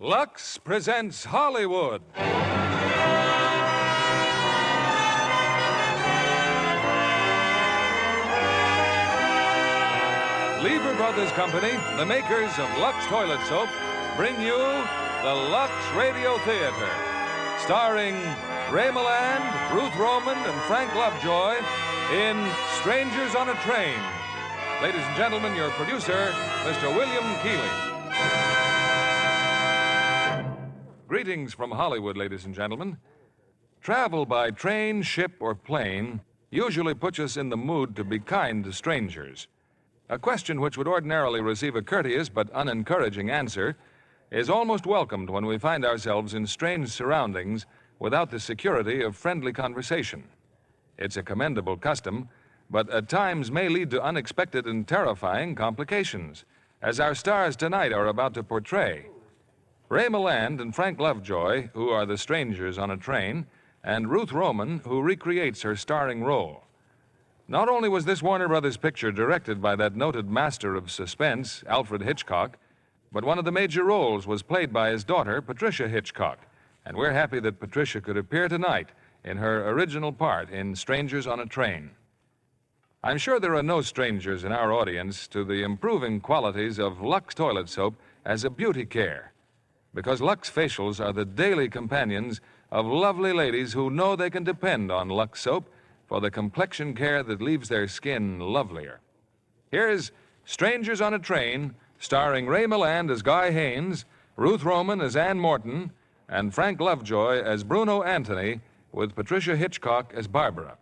Lux presents Hollywood. Lever Brothers Company, the makers of Lux Toilet Soap, bring you the Lux Radio Theater, starring Ray Milland, Ruth Roman, and Frank Lovejoy in Strangers on a Train. Ladies and gentlemen, your producer, Mr. William Keighley. Greetings from Hollywood, ladies and gentlemen. Travel by train, ship, or plane usually puts us in the mood to be kind to strangers. A question which would ordinarily receive a courteous but unencouraging answer is almost welcomed when we find ourselves in strange surroundings without the security of friendly conversation. It's a commendable custom, but at times may lead to unexpected and terrifying complications, as our stars tonight are about to portray. Ray Milland and Frank Lovejoy, who are the strangers on a train, and Ruth Roman, who recreates her starring role. Not only was this Warner Brothers picture directed by that noted master of suspense, Alfred Hitchcock, but one of the major roles was played by his daughter, Patricia Hitchcock, and we're happy that Patricia could appear tonight in her original part in Strangers on a Train. I'm sure there are no strangers in our audience to the improving qualities of Lux Toilet Soap as a beauty care, because Lux facials are the daily companions of lovely ladies who know they can depend on Lux soap for the complexion care that leaves their skin lovelier. Here's Strangers on a Train, starring Ray Milland as Guy Haynes, Ruth Roman as Ann Morton, and Frank Lovejoy as Bruno Anthony, with Patricia Hitchcock as Barbara.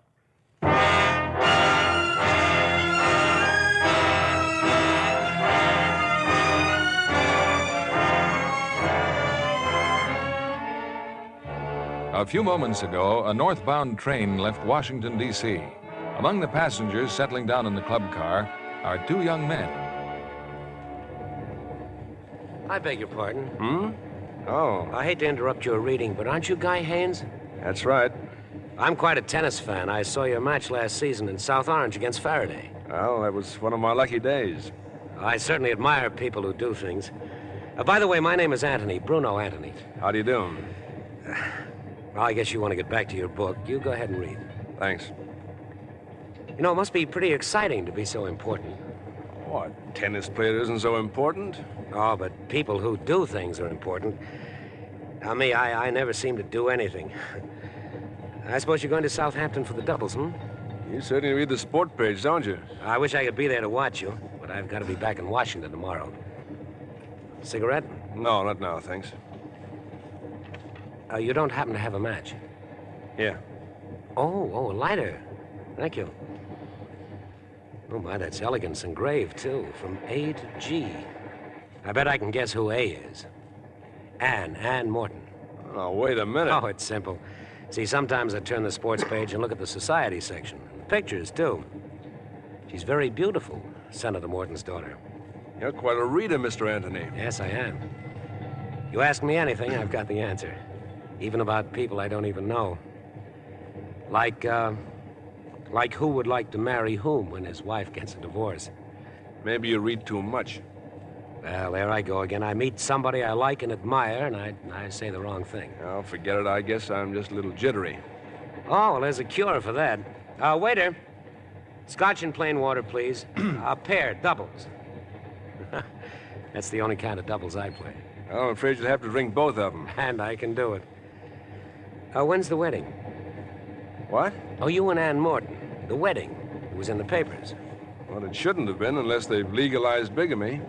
A few moments ago, a northbound train left Washington, D.C. Among the passengers settling down in the club car are two young men. I beg your pardon. Oh. I hate to interrupt your reading, but aren't you Guy Haynes? That's right. I'm quite a tennis fan. I saw your match last season in South Orange against Faraday. Well, that was one of my lucky days. I certainly admire people who do things. By the way, my name is Anthony, Bruno Anthony. How do you do? Well, I guess you want to get back to your book. You go ahead and read. Thanks. You know, it must be pretty exciting to be so important. What? Tennis player isn't so important? Oh, but people who do things are important. Now, me, I never seem to do anything. I suppose you're going to Southampton for the doubles, You certainly read the sport page, don't you? I wish I could be there to watch you, but I've got to be back in Washington tomorrow. Cigarette? No, not now, thanks. You don't happen to have a match? Yeah. Oh, a lighter. Thank you. Oh, my, that's elegance engraved, too, from A to G. I bet I can guess who A is. Ann Morton. Oh, wait a minute. Oh, it's simple. See, sometimes I turn the sports page and look at the society section. And the pictures, too. She's very beautiful, Senator Morton's daughter. You're quite a reader, Mr. Anthony. Yes, I am. You ask me anything, I've got the answer. Even about people I don't even know. Like who would like to marry whom when his wife gets a divorce. Maybe you read too much. Well, there I go again. I meet somebody I like and admire, and I say the wrong thing. Oh, forget it. I guess I'm just a little jittery. Oh, well, there's a cure for that. Waiter. Scotch and plain water, please. A pair, doubles. That's the only kind of doubles I play. Oh, I'm afraid you'll have to drink both of them. And I can do it. When's the wedding? What? Oh, you and Ann Morton. The wedding. It was in the papers. Well, it shouldn't have been unless they've legalized bigamy.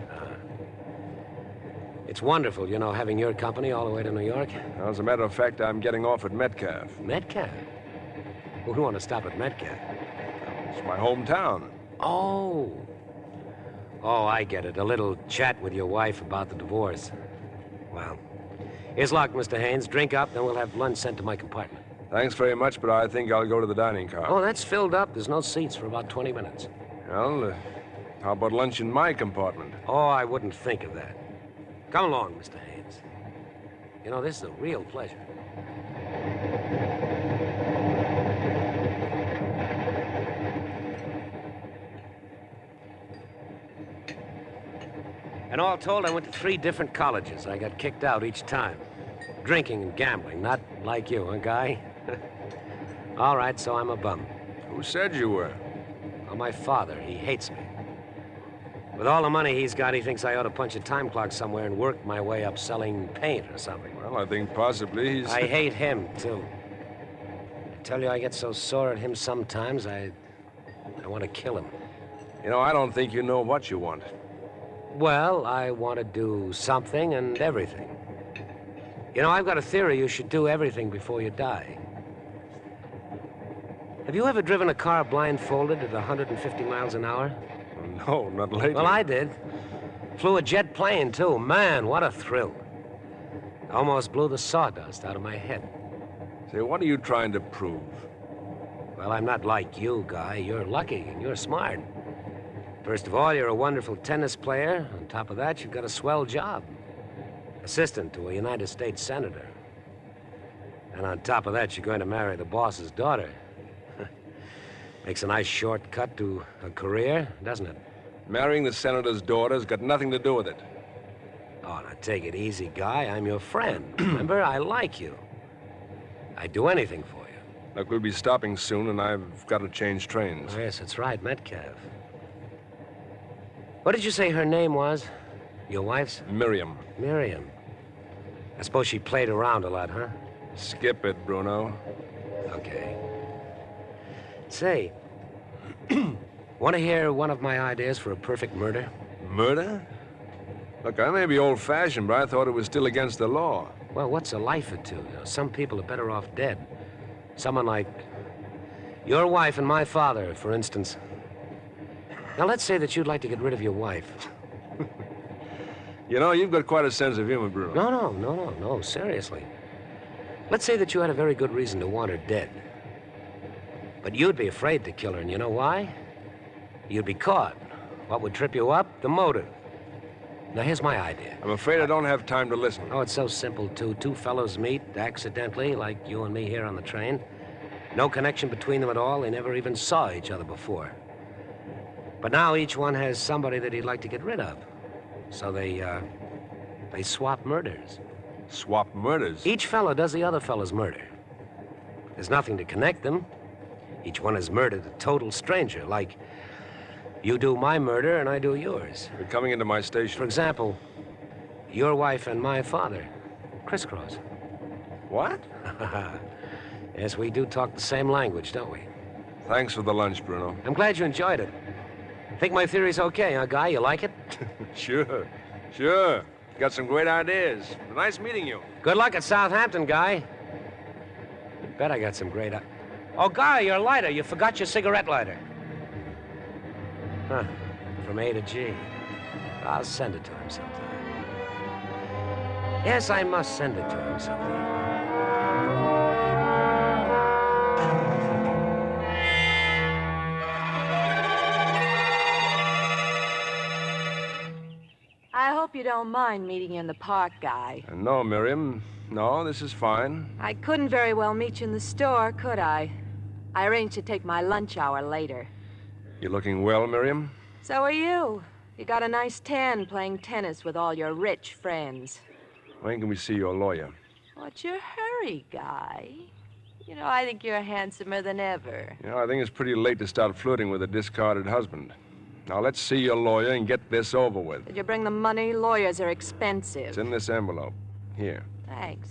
It's wonderful, you know, having your company all the way to New York. Well, as a matter of fact, I'm getting off at Metcalf. Metcalf? Who would want to stop at Metcalf? It's my hometown. Oh, I get it. A little chat with your wife about the divorce. Well, here's luck, Mr. Haynes. Drink up, then we'll have lunch sent to my compartment. Thanks very much, but I think I'll go to the dining car. Oh, that's filled up. There's no seats for about 20 minutes. Well, how about lunch in my compartment? Oh, I wouldn't think of that. Come along, Mr. Haynes. You know, this is a real pleasure. And all told, I went to 3 different colleges. I got kicked out each time. Drinking and gambling, not like you, huh, Guy? All right, so I'm a bum. Who said you were? Well, my father, he hates me. With all the money he's got, he thinks I ought to punch a time clock somewhere and work my way up selling paint or something. Well, I think possibly he's... I hate him, too. I tell you, I get so sore at him sometimes, I want to kill him. You know, I don't think you know what you want. Well, I want to do something and everything. You know, I've got a theory you should do everything before you die. Have you ever driven a car blindfolded at 150 miles an hour? No, not lately. Well, I did. Flew a jet plane, too. Man, what a thrill. Almost blew the sawdust out of my head. Say, what are you trying to prove? Well, I'm not like you, Guy. You're lucky and you're smart. First of all, you're a wonderful tennis player. On top of that, you've got a swell job. Assistant to a United States senator. And on top of that, you're going to marry the boss's daughter. Makes a nice shortcut to a career, doesn't it? Marrying the senator's daughter's got nothing to do with it. Oh, now take it easy, Guy. I'm your friend. Remember, I like you. I'd do anything for you. Look, we'll be stopping soon, and I've got to change trains. Oh, yes, that's right, Metcalf. What did you say her name was? Your wife's? Miriam. Miriam. I suppose she played around a lot, huh? Skip it, Bruno. Okay. Say, want to hear one of my ideas for a perfect murder? Murder? Look, I may be old-fashioned, but I thought it was still against the law. Well, what's a life or two? You know, some people are better off dead. Someone like your wife and my father, for instance. Now, let's say that you'd like to get rid of your wife. You know, you've got quite a sense of humor, Bruno. No, seriously. Let's say that you had a very good reason to want her dead. But you'd be afraid to kill her, and you know why? You'd be caught. What would trip you up? The motive. Now, here's my idea. I'm afraid I don't have time to listen. Oh, it's so simple, too. 2 fellows meet accidentally, like you and me here on the train. No connection between them at all. They never even saw each other before. But now each one has somebody that he'd like to get rid of. So they swap murders. Swap murders? Each fellow does the other fellow's murder. There's nothing to connect them. Each one has murdered a total stranger, like you do my murder and I do yours. You're coming into my station. For example, your wife and my father. Crisscross. What? Yes, we do talk the same language, don't we? Thanks for the lunch, Bruno. I'm glad you enjoyed it. Think my theory's okay, huh, Guy? You like it? Sure. Got some great ideas. Nice meeting you. Good luck at Southampton, Guy. You bet I got some great... Oh, Guy, your lighter. You forgot your cigarette lighter. Huh. From A to G. I'll send it to him sometime. Yes, I must send it to him sometime. I hope you don't mind meeting you in the park, Guy. No, Miriam. No, this is fine. I couldn't very well meet you in the store, could I? I arranged to take my lunch hour later. You looking well, Miriam? So are you. You got a nice tan playing tennis with all your rich friends. When can we see your lawyer? What's your hurry, Guy? You know, I think you're handsomer than ever. You know, I think it's pretty late to start flirting with a discarded husband. Now, let's see your lawyer and get this over with. Did you bring the money? Lawyers are expensive. It's in this envelope. Here. Thanks.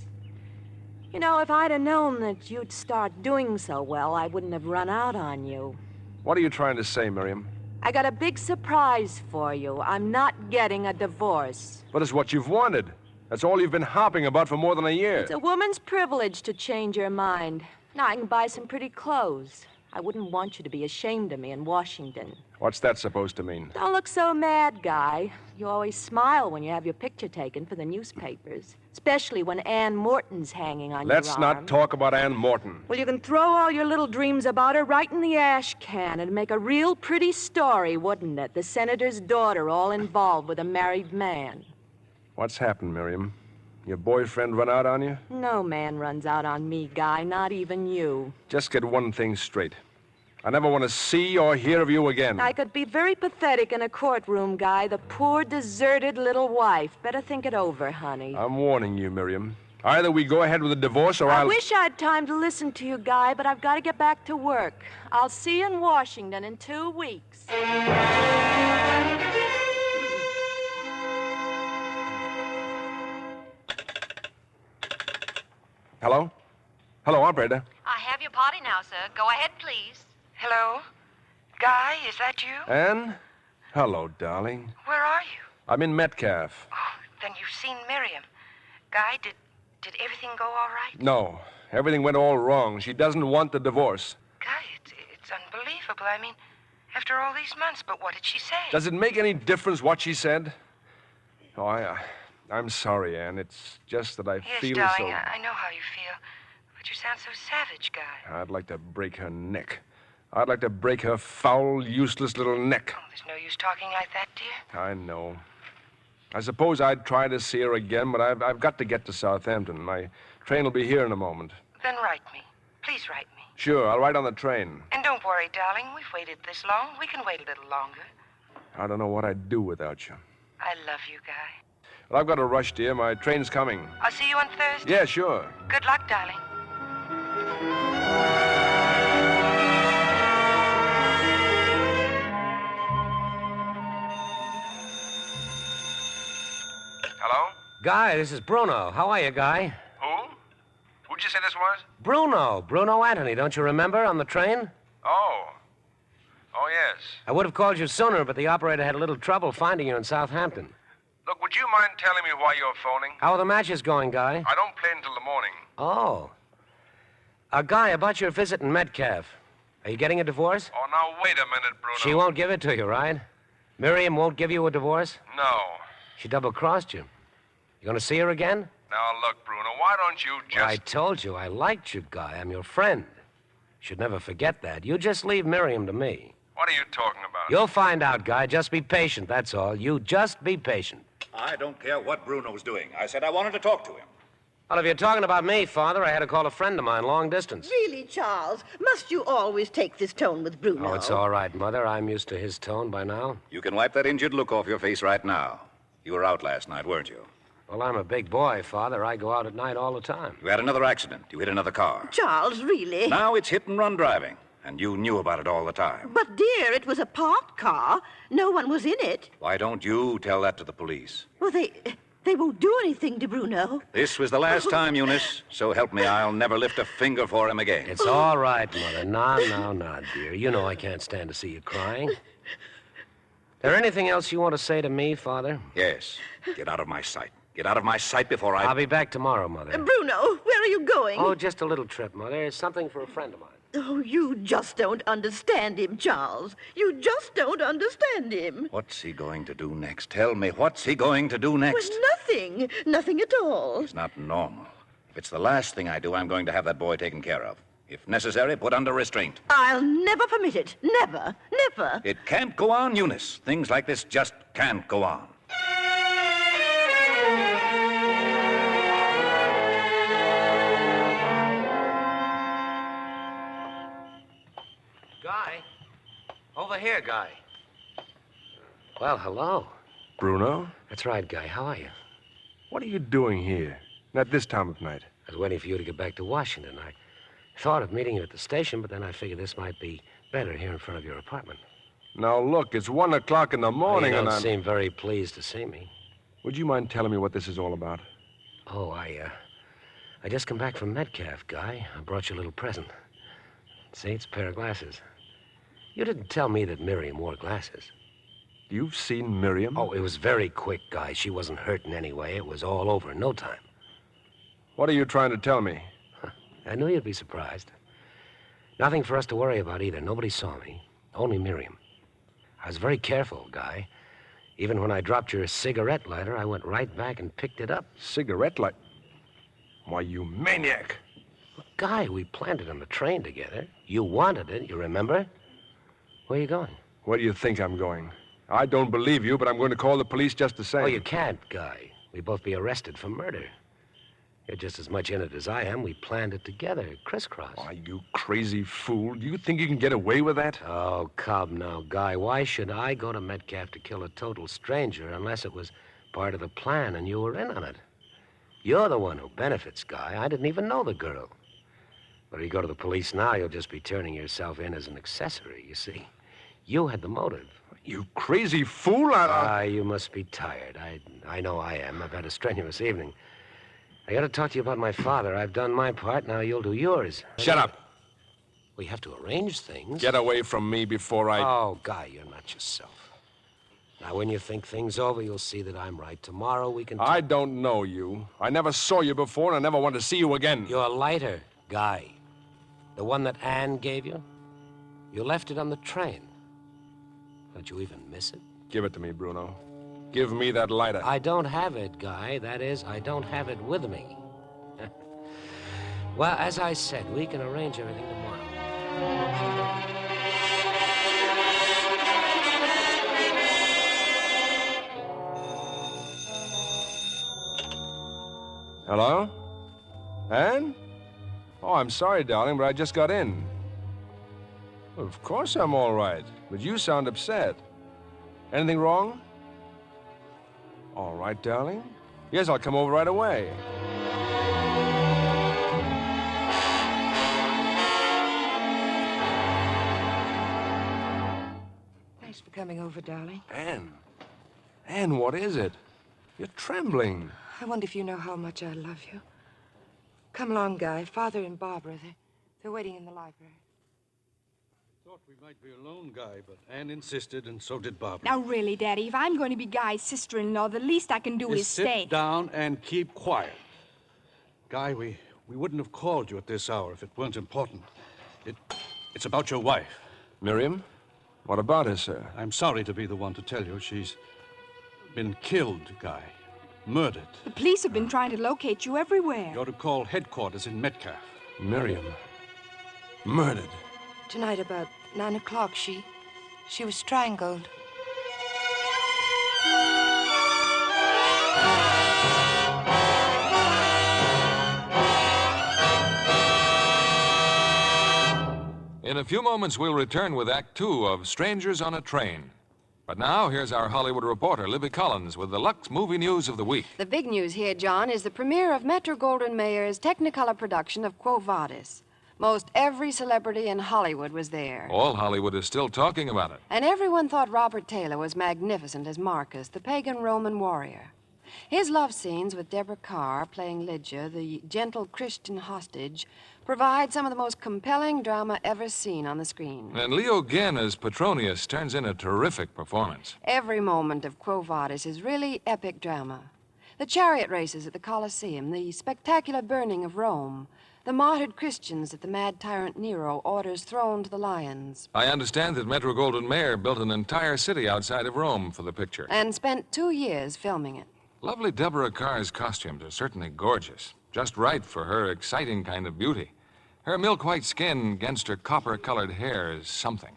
You know, if I'd have known that you'd start doing so well, I wouldn't have run out on you. What are you trying to say, Miriam? I got a big surprise for you. I'm not getting a divorce. But it's what you've wanted. That's all you've been harping about for more than a year. It's a woman's privilege to change your mind. Now, I can buy some pretty clothes. I wouldn't want you to be ashamed of me in Washington. What's that supposed to mean? Don't look so mad, Guy. You always smile when you have your picture taken for the newspapers, especially when Ann Morton's hanging on your arm. Let's not talk about Ann Morton. Well, you can throw all your little dreams about her right in the ash can and make a real pretty story, wouldn't it? The senator's daughter all involved with a married man. What's happened, Miriam? Your boyfriend run out on you? No man runs out on me, Guy, not even you. Just get one thing straight. I never want to see or hear of you again. I could be very pathetic in a courtroom, Guy. The poor, deserted little wife. Better think it over, honey. I'm warning you, Miriam. Either we go ahead with a divorce or I wish I had time to listen to you, Guy, but I've got to get back to work. I'll see you in Washington in 2 weeks. Hello? Hello, operator. I have your party now, sir. Go ahead, please. Hello? Guy, is that you? Ann? Hello, darling. Where are you? I'm in Metcalf. Oh, then you've seen Miriam. Guy, did everything go all right? No, everything went all wrong. She doesn't want the divorce. Guy, it's unbelievable. I mean, after all these months, but what did she say? Does it make any difference what she said? Oh, I'm sorry, Ann. It's just that I feel Yes, so... darling, I know how you feel. But you sound so savage, Guy. I'd like to break her neck. I'd like to break her foul, useless little neck. Oh, there's no use talking like that, dear. I know. I suppose I'd try to see her again, but I've got to get to Southampton. My train will be here in a moment. Then write me. Please write me. Sure, I'll ride on the train. And don't worry, darling. We've waited this long. We can wait a little longer. I don't know what I'd do without you. I love you, Guy. But I've got to rush, dear. My train's coming. I'll see you on Thursday. Yeah, sure. Good luck, darling. Hello? Guy, this is Bruno. How are you, Guy? Who? Who'd you say this was? Bruno Anthony, don't you remember, on the train? Oh, yes. I would have called you sooner, but the operator had a little trouble finding you in Southampton. Look, would you mind telling me why you're phoning? How are the matches going, Guy? I don't play until the morning. Oh. Guy, about your visit in Metcalf. Are you getting a divorce? Oh, now, wait a minute, Bruno. She won't give it to you, right? Miriam won't give you a divorce? No. She double-crossed you. You gonna see her again? Now, look, Bruno, why don't you just... I told you I liked you, Guy. I'm your friend. Should never forget that. You just leave Miriam to me. What are you talking about? You'll find out, Guy. Just be patient, that's all. You just be patient. I don't care what Bruno's doing. I said I wanted to talk to him. Well, if you're talking about me, Father, I had to call a friend of mine long distance. Really, Charles? Must you always take this tone with Bruno? Oh, it's all right, Mother. I'm used to his tone by now. You can wipe that injured look off your face right now. You were out last night, weren't you? Well, I'm a big boy, Father. I go out at night all the time. You had another accident. You hit another car. Charles, really? Now it's hit-and-run driving, and you knew about it all the time. But, dear, it was a parked car. No one was in it. Why don't you tell that to the police? Well, they won't do anything to Bruno. This was the last time, Eunice. So help me, I'll never lift a finger for him again. It's all right, Mother. Now, dear. You know I can't stand to see you crying. There anything else you want to say to me, Father? Yes. Get out of my sight. Get out of my sight before I'll be back tomorrow, Mother. Bruno, where are you going? Oh, just a little trip, Mother. It's something for a friend of mine. Oh, you just don't understand him, Charles. You just don't understand him. What's he going to do next? Tell me, what's he going to do next? Well, nothing. Nothing at all. It's not normal. If it's the last thing I do, I'm going to have that boy taken care of. If necessary, put under restraint. I'll never permit it. Never. Never. It can't go on, Eunice. Things like this just can't go on. Guy? Over here, Guy. Well, hello. Bruno? That's right, Guy. How are you? What are you doing here? At this time of night? I was waiting for you to get back to Washington. I thought of meeting you at the station, but then I figured this might be better here in front of your apartment. Now, look, it's 1 o'clock in the morning, You don't and I'm... seem very pleased to see me. Would you mind telling me what this is all about? Oh, I just come back from Metcalf, Guy. I brought you a little present. See, it's a pair of glasses. You didn't tell me that Miriam wore glasses. You've seen Miriam? Oh, it was very quick, Guy. She wasn't hurt in any way. It was all over in no time. What are you trying to tell me? I knew you'd be surprised. Nothing for us to worry about either. Nobody saw me. Only Miriam. I was very careful, Guy. Even when I dropped your cigarette lighter, I went right back and picked it up. Cigarette light? Why, you maniac! Look, Guy, we planned it on the train together. You wanted it, you remember? Where are you going? Where do you think I'm going? I don't believe you, but I'm going to call the police just the same. Oh, you can't, Guy. We'd both be arrested for murder. You're just as much in it as I am. We planned it together, crisscross. Why, you crazy fool. Do you think you can get away with that? Oh, come now, Guy. Why should I go to Metcalf to kill a total stranger unless it was part of the plan and you were in on it? You're the one who benefits, Guy. I didn't even know the girl. But if you go to the police now, you'll just be turning yourself in as an accessory, you see. You had the motive. You crazy fool. You must be tired. I know I am. I've had a strenuous evening. I got to talk to you about my father. I've done my part. Now you'll do yours. Shut up. We have to arrange things. Get away from me before I... Oh, Guy, you're not yourself. Now, when you think things over, you'll see that I'm right. Tomorrow we can... I don't know you. I never saw you before, and I never want to see you again. Your lighter, Guy. The one that Anne gave you. You left it on the train. Don't you even miss it? Give it to me, Bruno. Give me that lighter. I don't have it, Guy. That is, I don't have it with me. Well, as I said, we can arrange everything tomorrow. Hello? Anne? Oh, I'm sorry, darling, but I just got in. Well, of course I'm all right, but you sound upset. Anything wrong? All right, darling. Yes, I'll come over right away. Thanks for coming over, darling. Anne, what is it? You're trembling. I wonder if you know how much I love you. Come along, Guy. Father and Barbara, they're waiting in the library. Thought we might be alone, Guy, but Anne insisted, and so did Barbara. Now, really, Daddy, if I'm going to be Guy's sister-in-law, the least I can do is stay. Sit down and keep quiet. Guy, we wouldn't have called you at this hour if it weren't important. It's about your wife. Miriam? What about her, sir? I'm sorry to be the one to tell you. She's been killed, Guy. Murdered. The police have been trying to locate you everywhere. You're to call headquarters in Metcalf. Miriam. Murdered. Tonight about 9 o'clock, she was strangled. In a few moments, we'll return with Act Two of Strangers on a Train. But now, here's our Hollywood reporter, Libby Collins, with the Lux movie news of the week. The big news here, John, is the premiere of Metro-Goldwyn-Mayer's Technicolor production of Quo Vadis. Most every celebrity in Hollywood was there. All Hollywood is still talking about it. And everyone thought Robert Taylor was magnificent as Marcus, the pagan Roman warrior. His love scenes with Deborah Carr playing Lydia, the gentle Christian hostage, provide some of the most compelling drama ever seen on the screen. And Leo Ginn as Petronius turns in a terrific performance. Every moment of Quo Vadis is really epic drama. The chariot races at the Colosseum, the spectacular burning of Rome, the martyred Christians that the mad tyrant Nero orders thrown to the lions. I understand that Metro-Goldwyn-Mayer built an entire city outside of Rome for the picture. And spent 2 years filming it. Lovely Deborah Carr's costumes are certainly gorgeous. Just right for her exciting kind of beauty. Her milk-white skin against her copper-colored hair is something.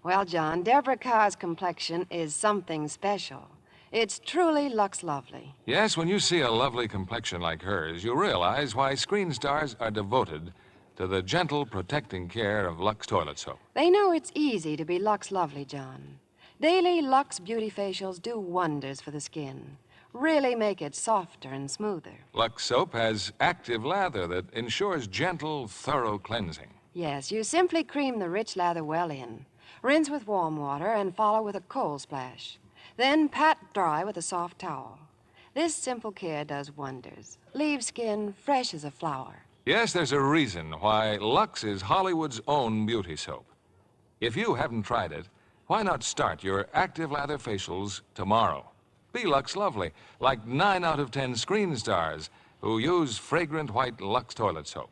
Well, John, Deborah Carr's complexion is something special. It's truly Lux lovely. Yes, when you see a lovely complexion like hers, you realize why screen stars are devoted to the gentle, protecting care of Lux toilet soap. They know it's easy to be Lux lovely, John. Daily Lux beauty facials do wonders for the skin. Really make it softer and smoother. Lux soap has active lather that ensures gentle, thorough cleansing. Yes, you simply cream the rich lather well in. Rinse with warm water and follow with a cold splash. Then pat dry with a soft towel. This simple care does wonders. Leaves skin fresh as a flower. Yes, there's a reason why Lux is Hollywood's own beauty soap. If you haven't tried it, why not start your active lather facials tomorrow? Be Lux lovely, like 9 out of 10 screen stars who use fragrant white Lux toilet soap.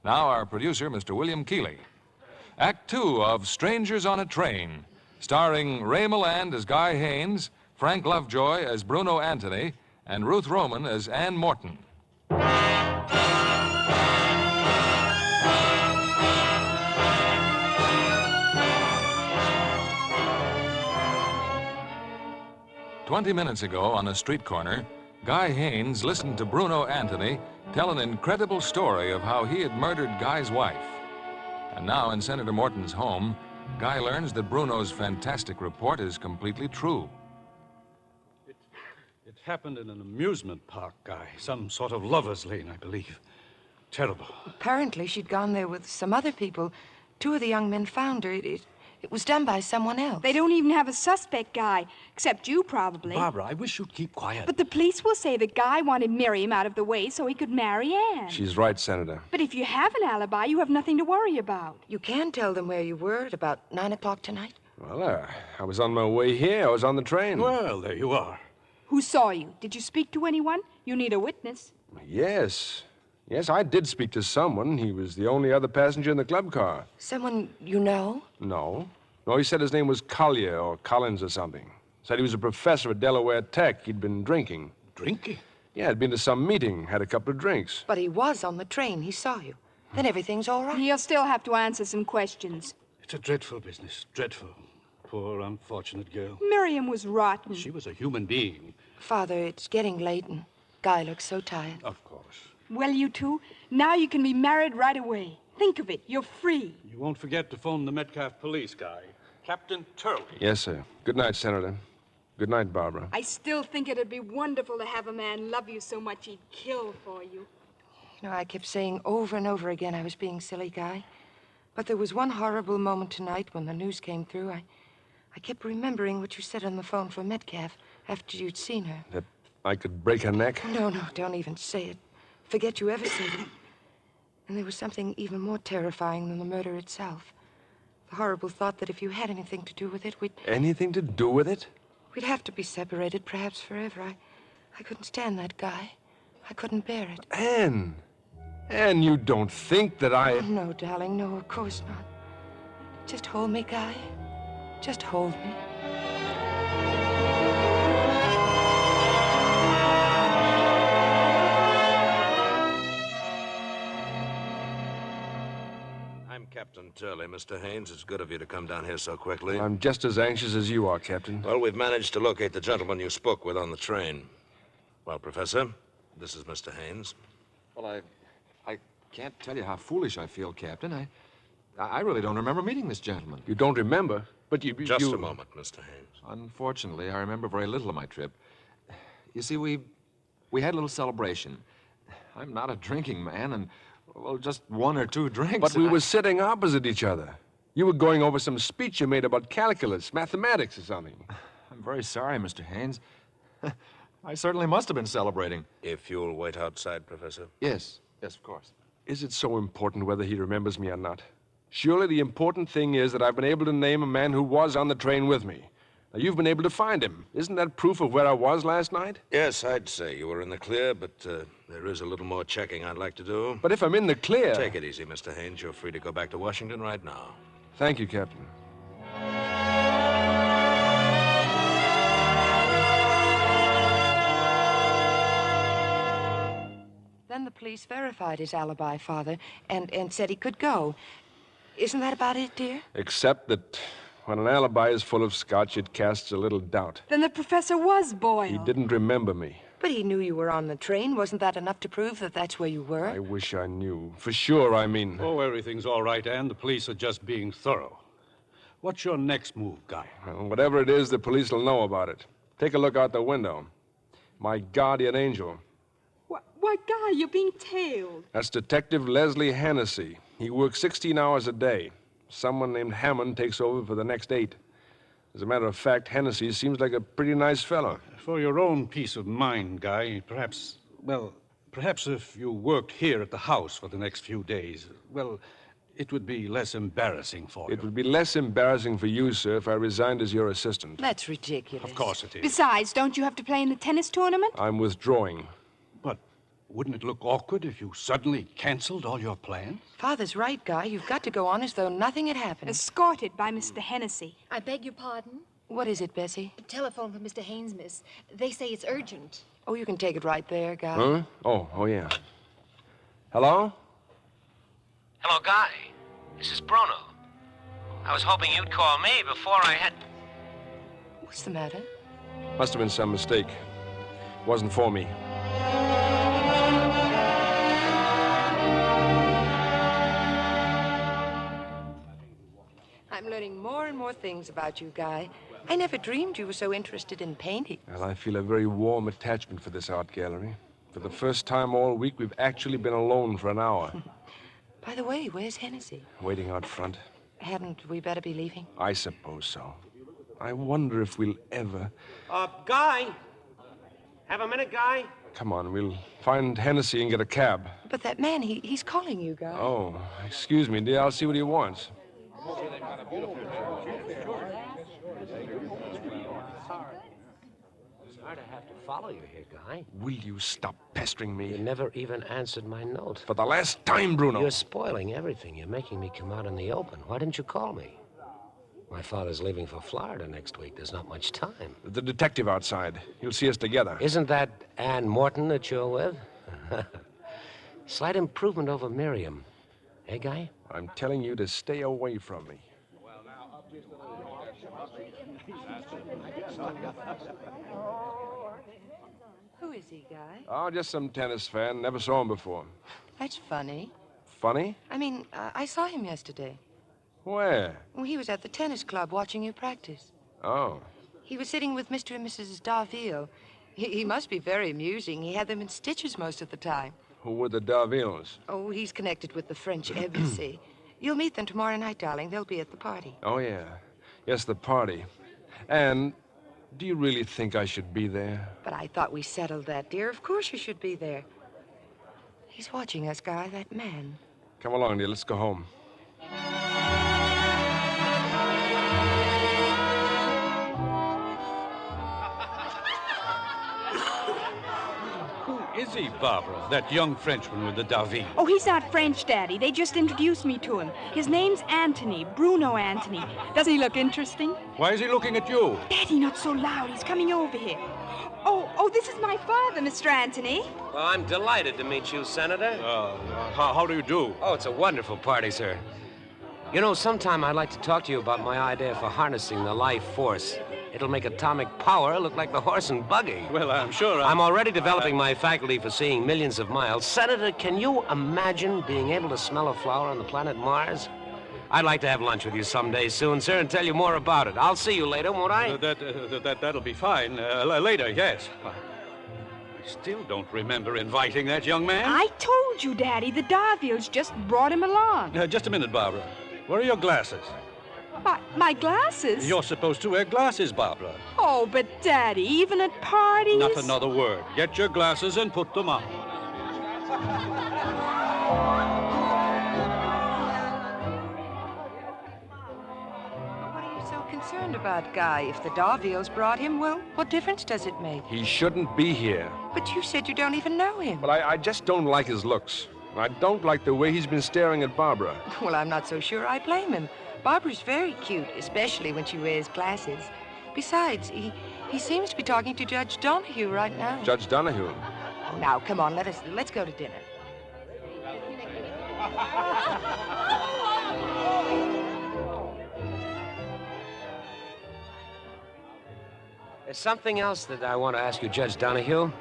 Now our producer, Mr. William Keeley. Act Two of Strangers on a Train, starring Ray Milland as Guy Haynes, Frank Lovejoy as Bruno Anthony, and Ruth Roman as Ann Morton. 20 minutes ago, on a street corner, Guy Haynes listened to Bruno Anthony tell an incredible story of how he had murdered Guy's wife. And now in Senator Morton's home, Guy learns that Bruno's fantastic report is completely true. It happened in an amusement park, Guy. Some sort of lover's lane, I believe. Terrible. Apparently, she'd gone there with some other people. Two of the young men found her. It was done by someone else. They don't even have a suspect, Guy, except you, probably. Barbara, I wish you'd keep quiet. But the police will say that Guy wanted Miriam out of the way so he could marry Anne. She's right, Senator. But if you have an alibi, you have nothing to worry about. You can tell them where you were at about 9 o'clock tonight? Well, I was on my way here. I was on the train. Well, there you are. Who saw you? Did you speak to anyone? You need a witness. Yes. Yes, I did speak to someone. He was the only other passenger in the club car. Someone you know? No. No, he said his name was Collier or Collins or something. Said he was a professor at Delaware Tech. He'd been drinking. Drinking? Yeah, had been to some meeting, had a couple of drinks. But he was on the train. He saw you. Then everything's all right. He'll still have to answer some questions. It's a dreadful business. Dreadful. Poor, unfortunate girl. Miriam was rotten. She was a human being. Father, it's getting late and Guy looks so tired. Of course. Well, you two, now you can be married right away. Think of it. You're free. You won't forget to phone the Metcalf police, Guy. Captain Turley. Yes, sir. Good night, Senator. Good night, Barbara. I still think it'd be wonderful to have a man love you so much he'd kill for you. You know, I kept saying over and over again I was being silly, Guy. But there was one horrible moment tonight when the news came through. I kept remembering what you said on the phone for Metcalf after you'd seen her. That I could break her neck? No, don't even say it. Forget you ever said it. And there was something even more terrifying than the murder itself. The horrible thought that if you had anything to do with it, Anything to do with it? We'd have to be separated, perhaps forever. I couldn't stand that, Guy. I couldn't bear it. Anne! Anne, you don't think that I... Oh, no, darling, no, of course not. Just hold me, Guy. Just hold me. I'm Captain Turley, Mr. Haynes. It's good of you to come down here so quickly. I'm just as anxious as you are, Captain. Well, we've managed to locate the gentleman you spoke with on the train. Well, Professor, this is Mr. Haynes. Well, I can't tell you how foolish I feel, Captain. I really don't remember meeting this gentleman. You don't remember? But Just a moment, Mr. Haynes. Unfortunately, I remember very little of my trip. You see, we had a little celebration. I'm not a drinking man, and, well, just one or two drinks. But we were sitting opposite each other. You were going over some speech you made about calculus, mathematics or something. I'm very sorry, Mr. Haynes. I certainly must have been celebrating. If you'll wait outside, Professor. Yes, of course. Is it so important whether he remembers me or not? Surely the important thing is that I've been able to name a man who was on the train with me. Now, you've been able to find him. Isn't that proof of where I was last night? Yes, I'd say you were in the clear, but there is a little more checking I'd like to do. But if I'm in the clear... Take it easy, Mr. Haynes. You're free to go back to Washington right now. Thank you, Captain. Then the police verified his alibi, Father, and said he could go. Isn't that about it, dear? Except that when an alibi is full of scotch, it casts a little doubt. Then the professor was Boyle. He didn't remember me. But he knew you were on the train. Wasn't that enough to prove that that's where you were? I wish I knew. For sure, I mean. Oh, everything's all right, Anne. The police are just being thorough. What's your next move, Guy? Well, whatever it is, the police will know about it. Take a look out the window. My guardian angel. Why, Guy, you're being tailed. That's Detective Leslie Hennessy. He works 16 hours a day. Someone named Hammond takes over for the next 8. As a matter of fact, Hennessy seems like a pretty nice fellow. For your own peace of mind, Guy, perhaps if you worked here at the house for the next few days, well, it would be less embarrassing for you. It would be less embarrassing for you, sir, if I resigned as your assistant. That's ridiculous. Of course it is. Besides, don't you have to play in the tennis tournament? I'm withdrawing. But wouldn't it look awkward if you suddenly canceled all your plans? Father's right, Guy. You've got to go on as though nothing had happened. Escorted by Mr. Hennessy. I beg your pardon? What is it, Bessie? Telephone for Mr. Haynes, miss. They say it's urgent. Oh, you can take it right there, Guy. Huh? Oh, yeah. Hello? Hello, Guy. This is Bruno. I was hoping you'd call me before I had... What's the matter? Must have been some mistake. Wasn't for me. I'm learning more and more things about you, Guy. I never dreamed you were so interested in painting. Well, I feel a very warm attachment for this art gallery. For the first time all week, we've actually been alone for an hour. By the way, where's Hennessy? Waiting out front. Hadn't we better be leaving? I suppose so. I wonder if we'll ever... Guy! Have a minute, Guy? Come on, we'll find Hennessy and get a cab. But that man, he's calling you, Guy. Oh, excuse me, dear. I'll see what he wants. Sorry to have to follow you here, Guy. Will you stop pestering me? You never even answered my note. For the last time, Bruno. You're spoiling everything. You're making me come out in the open. Why didn't you call me? My father's leaving for Florida next week. There's not much time. The detective outside. He'll see us together. Isn't that Ann Morton that you're with? Slight improvement over Miriam. Eh, Guy? I'm telling you to stay away from me. Who is he, Guy? Oh, just some tennis fan. Never saw him before. That's funny. Funny? I mean, I saw him yesterday. Where? Well, he was at the tennis club watching you practice. Oh. He was sitting with Mr. and Mrs. Darville. He must be very amusing. He had them in stitches most of the time. Who were the Darvilles? Oh, he's connected with the French embassy. You'll meet them tomorrow night, darling. They'll be at the party. Oh, yeah. Yes, the party. And do you really think I should be there? But I thought we settled that, dear. Of course you should be there. He's watching us, Guy, that man. Come along, dear. Let's go home. Is he, Barbara? That young Frenchman with the Darville? Oh, he's not French, Daddy. They just introduced me to him. His name's Anthony, Bruno Anthony. Doesn't he look interesting? Why is he looking at you? Daddy, not so loud. He's coming over here. Oh, this is my father, Mr. Anthony. Well, I'm delighted to meet you, Senator. How do you do? Oh, it's a wonderful party, sir. You know, sometime I'd like to talk to you about my idea for harnessing the life force. It'll make atomic power look like the horse and buggy. Well, I'm sure I'm already developing my faculty for seeing millions of miles. Senator, can you imagine being able to smell a flower on the planet Mars? I'd like to have lunch with you someday soon, sir, and tell you more about it. I'll see you later, won't I? That'll be fine. Later, yes. I still don't remember inviting that young man. I told you, Daddy. The Darvilles just brought him along. Just a minute, Barbara. Where are your glasses? My glasses? You're supposed to wear glasses, Barbara. Oh, but Daddy, even at parties? Not another word. Get your glasses and put them on. What are you so concerned about, Guy? If the Darvilles brought him, well, what difference does it make? He shouldn't be here. But you said you don't even know him. But I just don't like his looks. I don't like the way he's been staring at Barbara. Well, I'm not so sure I blame him. Barbara's very cute, especially when she wears glasses. Besides, he seems to be talking to Judge Donahue right now. Judge Donahue? Oh, now, come on, let's go to dinner. There's something else that I want to ask you, Judge Donahue.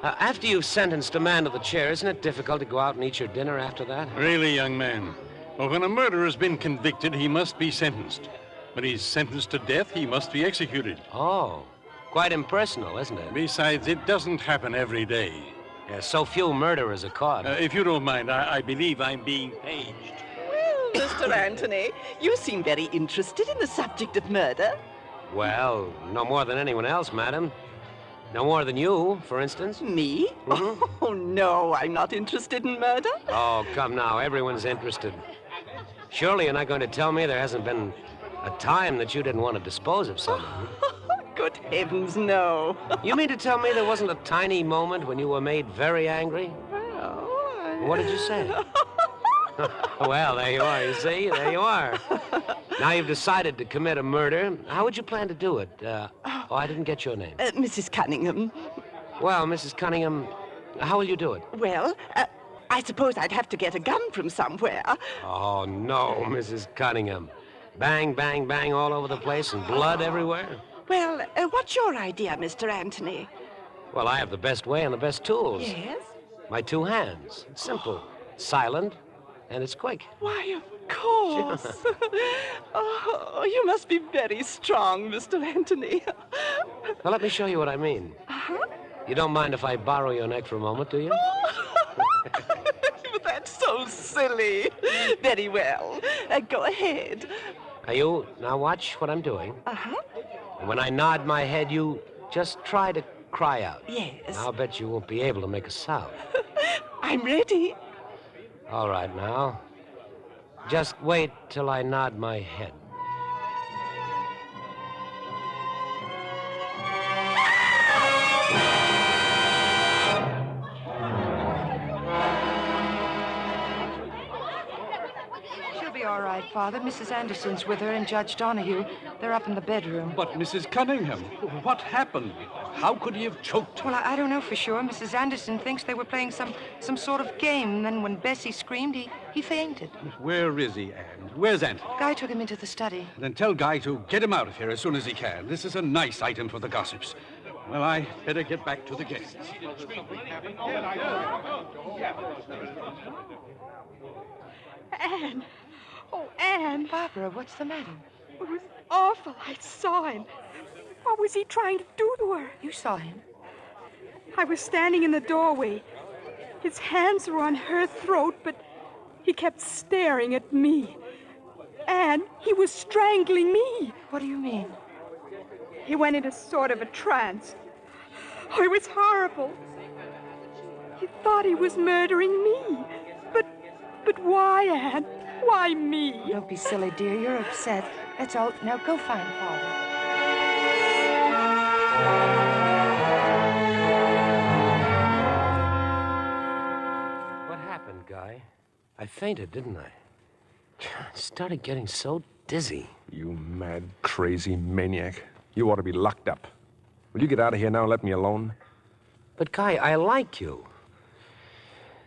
After you've sentenced a man to the chair, isn't it difficult to go out and eat your dinner after that? Really, young man. Well, when a murderer has been convicted, he must be sentenced. When he's sentenced to death, he must be executed. Oh, quite impersonal, isn't it? Besides, it doesn't happen every day. Yeah, so few murderers are caught. If you don't mind, I believe I'm being paged. Well, Mr. Anthony, you seem very interested in the subject of murder. Well, no more than anyone else, madam. No more than you, for instance. Me? Mm-hmm. Oh, no, I'm not interested in murder. Oh, come now. Everyone's interested. Surely you're not going to tell me there hasn't been a time that you didn't want to dispose of someone. Good heavens, no. You mean to tell me there wasn't a tiny moment when you were made very angry? Well, What did you say? Well, there you are, you see? There you are. Now you've decided to commit a murder. How would you plan to do it? I didn't get your name. Mrs. Cunningham. Well, Mrs. Cunningham, how will you do it? Well, I suppose I'd have to get a gun from somewhere. Oh, no, Mrs. Cunningham. Bang, bang, bang all over the place and blood everywhere? Well, what's your idea, Mr. Anthony? Well, I have the best way and the best tools. Yes? My 2 hands. It's simple, silent, and it's quick. Why, of course. Oh, you must be very strong, Mr. Anthony. Well, let me show you what I mean. Uh-huh. You don't mind if I borrow your neck for a moment, do you? But that's so silly. Very well. Go ahead. Now watch what I'm doing. Uh-huh. When I nod my head, you just try to cry out. Yes. I'll bet you won't be able to make a sound. I'm ready. All right, now. Just wait till I nod my head. She'll be all right, Father. Mrs. Anderson's with her and Judge Donahue. They're up in the bedroom. But, Mrs. Cunningham, what happened? How could he have choked? Well, I don't know for sure. Mrs. Anderson thinks they were playing some sort of game. And then when Bessie screamed, he fainted. Where is he, Anne? Where's Aunt? Guy took him into the study. Then tell Guy to get him out of here as soon as he can. This is a nice item for the gossips. Well, I better get back to the guests. Anne. Oh, Anne. Barbara, what's the matter? It was awful. I saw him. What was he trying to do to her? You saw him? I was standing in the doorway. His hands were on her throat, but he kept staring at me. And he was strangling me. What do you mean? He went into sort of a trance. Oh, it was horrible. He thought he was murdering me. But why, Anne? Why me? Don't be silly, dear. You're upset. That's all. Now go find Father. What happened, Guy? I fainted, didn't I? I started getting so dizzy. You mad, crazy maniac. You ought to be locked up. Will you get out of here now and let me alone? But, Guy, I like you.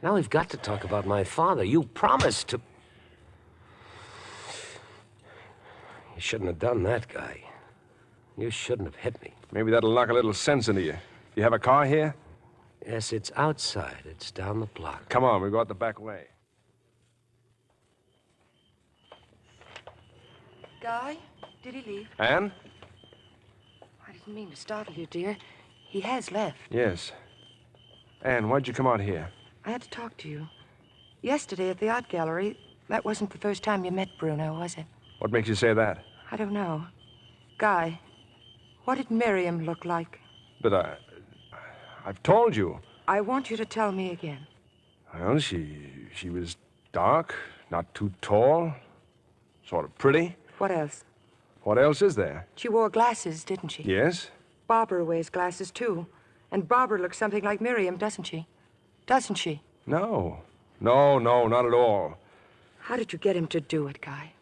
Now we've got to talk about my father. You promised to... You shouldn't have done that, Guy. You shouldn't have hit me. Maybe that'll knock a little sense into you. You have a car here? Yes, it's outside. It's down the block. Come on, we'll go out the back way. Guy, did he leave? Anne? I didn't mean to startle you, dear. He has left. Yes. Anne, why'd you come out here? I had to talk to you. Yesterday at the art gallery, that wasn't the first time you met Bruno, was it? What makes you say that? I don't know. Guy, what did Miriam look like? But I've told you. I want you to tell me again. Well, she was dark, not too tall, sort of pretty. What else? What else is there? She wore glasses, didn't she? Yes. Barbara wears glasses, too. And Barbara looks something like Miriam, doesn't she? Doesn't she? No, not at all. How did you get him to do it, Guy?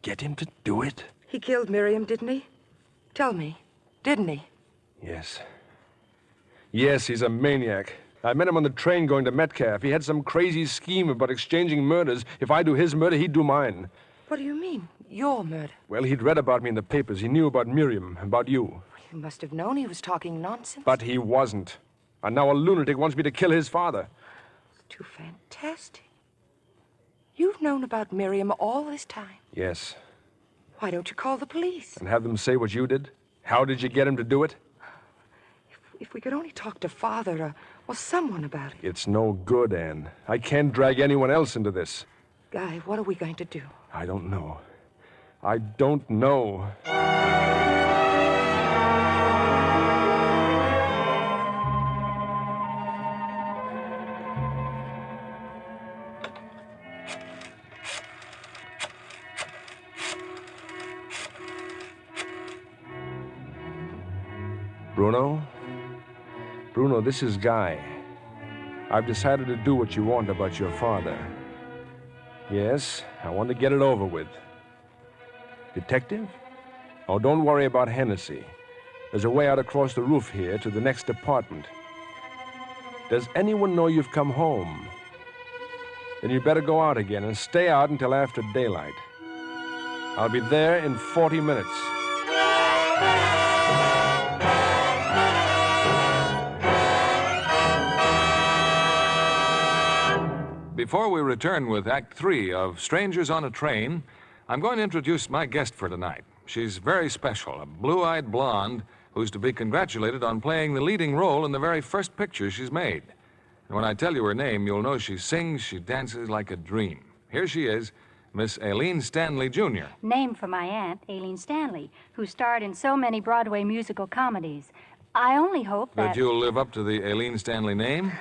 Get him to do it? He killed Miriam, didn't he? Tell me, didn't he? Yes. Yes, he's a maniac. I met him on the train going to Metcalf. He had some crazy scheme about exchanging murders. If I do his murder, he'd do mine. What do you mean, your murder? Well, he'd read about me in the papers. He knew about Miriam, about you. You must have known he was talking nonsense. But he wasn't. And now a lunatic wants me to kill his father. It's too fantastic. You've known about Miriam all this time. Yes. Why don't you call the police? And have them say what you did? How did you get him to do it? If we could only talk to Father or someone about it. It's no good, Anne. I can't drag anyone else into this. Guy, what are we going to do? I don't know. I don't know. Bruno, this is Guy. I've decided to do what you want about your father. Yes, I want to get it over with. Detective? Oh, don't worry about Hennessy. There's a way out across the roof here to the next apartment. Does anyone know you've come home? Then you'd better go out again and stay out until after daylight. I'll be there in 40 minutes. Before we return with Act 3 of Strangers on a Train, I'm going to introduce my guest for tonight. She's very special, a blue-eyed blonde who's to be congratulated on playing the leading role in the very first picture she's made. And when I tell you her name, you'll know she sings, she dances like a dream. Here she is, Miss Aileen Stanley, Jr. Named for my aunt, Aileen Stanley, who starred in so many Broadway musical comedies. I only hope that you'll live up to the Aileen Stanley name?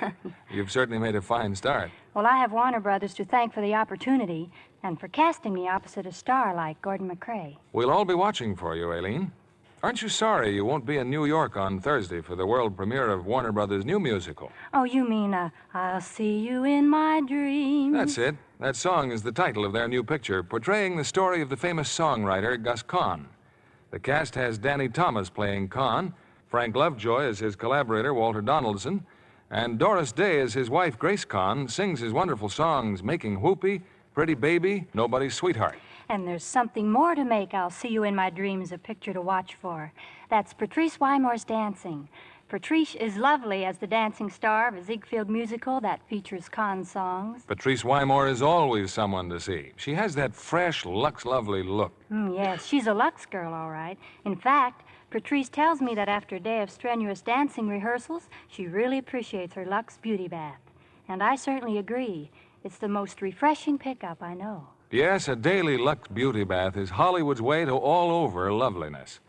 You've certainly made a fine start. Well, I have Warner Brothers to thank for the opportunity and for casting me opposite a star like Gordon MacRae. We'll all be watching for you, Aileen. Aren't you sorry you won't be in New York on Thursday for the world premiere of Warner Brothers' new musical? Oh, you mean, I'll see you in my dreams? That's it. That song is the title of their new picture, portraying the story of the famous songwriter Gus Kahn. The cast has Danny Thomas playing Kahn, Frank Lovejoy as his collaborator, Walter Donaldson, and Doris Day as his wife, Grace Kahn, sings his wonderful songs, Making Whoopee, Pretty Baby, Nobody's Sweetheart. And there's something more to make I'll See You in My Dreams a picture to watch for. That's Patrice Wymore's dancing. Patrice is lovely as the dancing star of a Ziegfeld musical that features Kahn songs. Patrice Wymore is always someone to see. She has that fresh, Lux Lovely look. Yes, she's a Lux girl, all right. In fact, Patrice tells me that after a day of strenuous dancing rehearsals, she really appreciates her Lux beauty bath. And I certainly agree. It's the most refreshing pickup I know. Yes, a daily Lux beauty bath is Hollywood's way to all-over loveliness.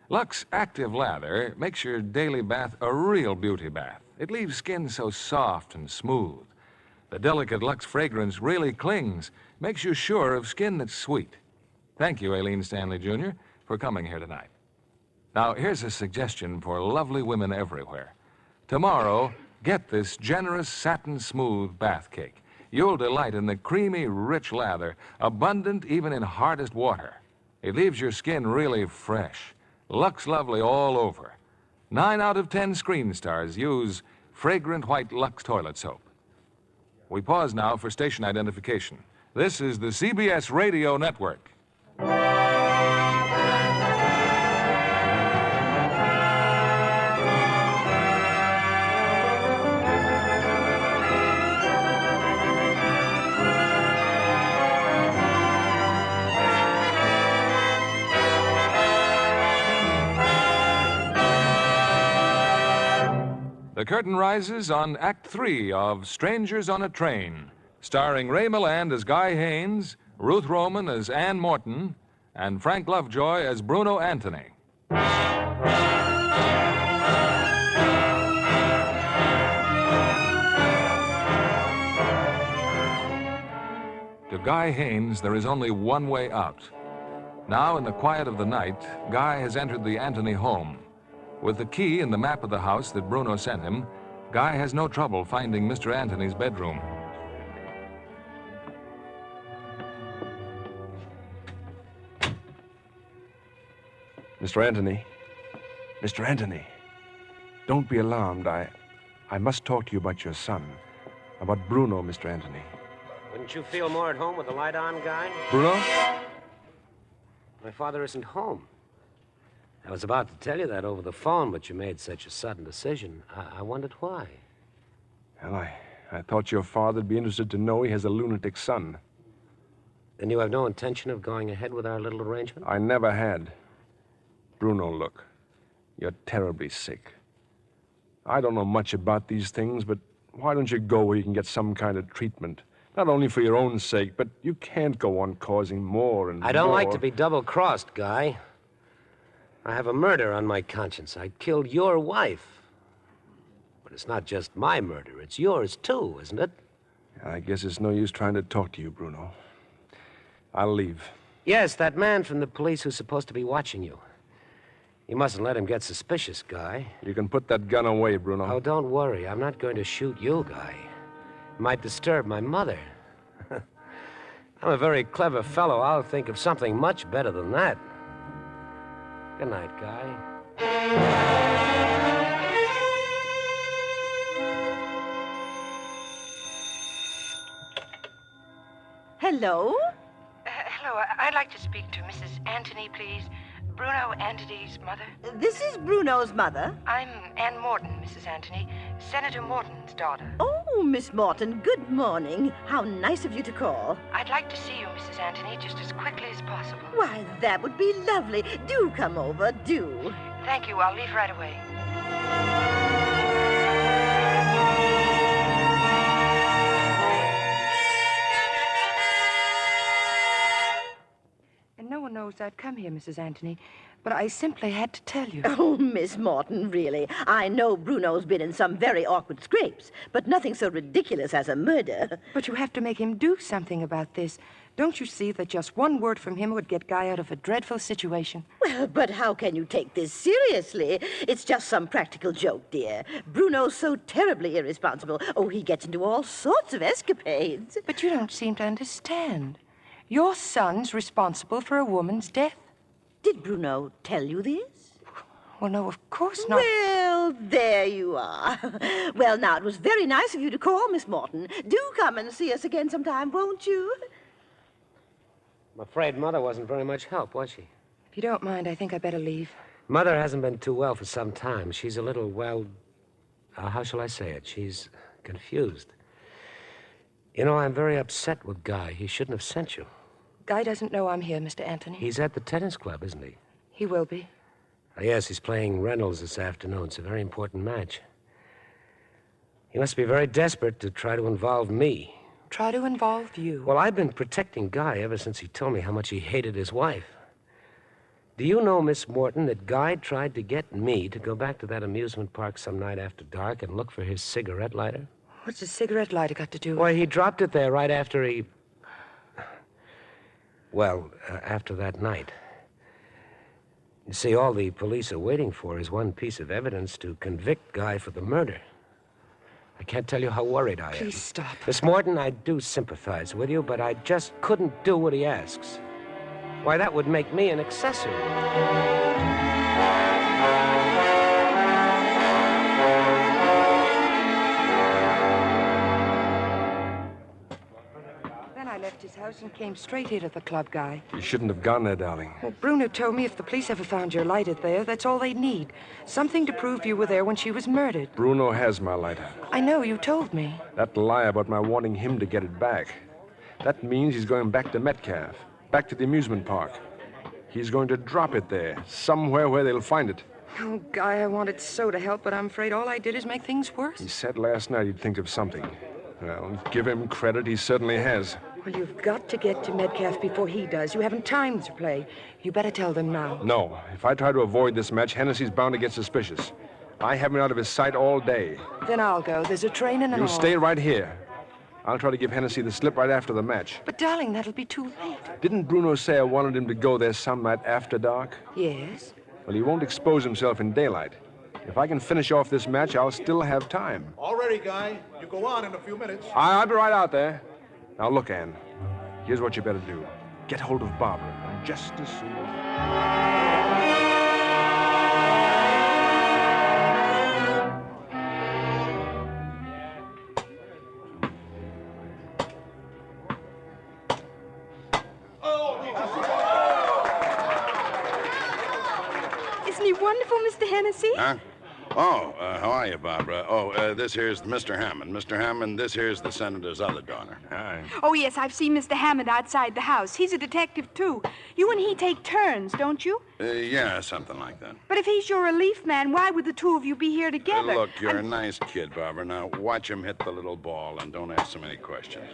Lux Active Lather makes your daily bath a real beauty bath. It leaves skin so soft and smooth. The delicate Lux fragrance really clings, makes you sure of skin that's sweet. Thank you, Aileen Stanley, Jr., for coming here tonight. Now, here's a suggestion for lovely women everywhere. Tomorrow, get this generous satin-smooth bath cake. You'll delight in the creamy, rich lather, abundant even in hardest water. It leaves your skin really fresh. Lux Lovely all over. 9 out of 10 screen stars use fragrant white Lux toilet soap. We pause now for station identification. This is the CBS Radio Network. The curtain rises on Act 3 of Strangers on a Train, starring Ray Milland as Guy Haynes, Ruth Roman as Ann Morton, and Frank Lovejoy as Bruno Anthony. To Guy Haynes, there is only one way out. Now, in the quiet of the night, Guy has entered the Anthony home. With the key and the map of the house that Bruno sent him, Guy has no trouble finding Mr. Anthony's bedroom. Mr. Anthony. Mr. Anthony. Don't be alarmed. I must talk to you about your son. About Bruno, Mr. Anthony. Wouldn't you feel more at home with the light on, Guy? Bruno? My father isn't home. I was about to tell you that over the phone, but you made such a sudden decision. I wondered why. Well, I thought your father'd be interested to know he has a lunatic son. Then you have no intention of going ahead with our little arrangement? I never had. Bruno, look. You're terribly sick. I don't know much about these things, but why don't you go where you can get some kind of treatment? Not only for your own sake, but you can't go on causing more and more. I don't like to be double-crossed, Guy. I have a murder on my conscience. I killed your wife. But it's not just my murder. It's yours, too, isn't it? I guess it's no use trying to talk to you, Bruno. I'll leave. Yes, that man from the police who's supposed to be watching you. You mustn't let him get suspicious, Guy. You can put that gun away, Bruno. Oh, don't worry. I'm not going to shoot you, Guy. It might disturb my mother. I'm a very clever fellow. I'll think of something much better than that. Good night, Guy. Hello? Hello. I'd like to speak to Mrs. Anthony, please. Bruno Anthony's mother? This is Bruno's mother. I'm Ann Morton, Mrs. Anthony, Senator Morton's daughter. Oh, Miss Morton, good morning. How nice of you to call. I'd like to see you, Mrs. Anthony, just as quickly as possible. Why, that would be lovely. Do come over, do. Thank you. I'll leave right away. And no one knows I'd come here, Mrs. Anthony, but I simply had to tell you. Oh, Miss Morton, really. I know Bruno's been in some very awkward scrapes, but nothing so ridiculous as a murder. But you have to make him do something about this. Don't you see that just one word from him would get Guy out of a dreadful situation? Well, but how can you take this seriously? It's just some practical joke, dear. Bruno's so terribly irresponsible. Oh, he gets into all sorts of escapades. But you don't seem to understand. Your son's responsible for a woman's death. Did Bruno tell you this? Well, no, of course not. Well, there you are. Well, now, it was very nice of you to call, Miss Morton. Do come and see us again sometime, won't you? I'm afraid Mother wasn't very much help, was she? If you don't mind, I think I better leave. Mother hasn't been too well for some time. She's a little, well, how shall I say it? She's confused. You know, I'm very upset with Guy. He shouldn't have sent you. Guy doesn't know I'm here, Mr. Anthony. He's at the tennis club, isn't he? He will be. Yes, he's playing Reynolds this afternoon. It's a very important match. He must be very desperate to try to involve me. Try to involve you? Well, I've been protecting Guy ever since he told me how much he hated his wife. Do you know, Miss Morton, that Guy tried to get me to go back to that amusement park some night after dark and look for his cigarette lighter? What's a cigarette lighter got to do with it? Why, he dropped it there right after he... Well, after that night. You see, all the police are waiting for is one piece of evidence to convict Guy for the murder. I can't tell you how worried I am. Please stop. Miss Morton, I do sympathize with you, but I just couldn't do what he asks. Why, that would make me an accessory. Then I left his house and came straight here to the club, Guy. You shouldn't have gone there, darling. Well, Bruno told me if the police ever found your lighter there, that's all they'd need. Something to prove you were there when she was murdered. Bruno has my lighter. I know, you told me. That lie about my wanting him to get it back. That means he's going back to Metcalf, back to the amusement park. He's going to drop it there, somewhere where they'll find it. Oh, Guy, I wanted so to help, but I'm afraid all I did is make things worse. He said last night he'd think of something. Well, give him credit, he certainly has. Well, you've got to get to Metcalf before he does. You haven't time to play. You better tell them now. No. If I try to avoid this match, Hennessy's bound to get suspicious. I have him out of his sight all day. Then I'll go. There's a train and You stay right here. I'll try to give Hennessy the slip right after the match. But, darling, that'll be too late. Didn't Bruno say I wanted him to go there some night after dark? Yes. Well, he won't expose himself in daylight. If I can finish off this match, I'll still have time. All ready, Guy. You go on in a few minutes. I'll be right out there. Now, look, Ann. Here's what you better do. Get hold of Barbara. And just as soon Isn't he wonderful, Mr. Hennessy? Huh? Oh, how are you, Barbara? Oh, this here's Mr. Hammond. Mr. Hammond, this here's the senator's other daughter. Hi. Oh, yes, I've seen Mr. Hammond outside the house. He's a detective, too. You and he take turns, don't you? Yeah, something like that. But if he's your relief man, why would the two of you be here together? Look, you're a nice kid, Barbara. Now, watch him hit the little ball and don't ask so many questions.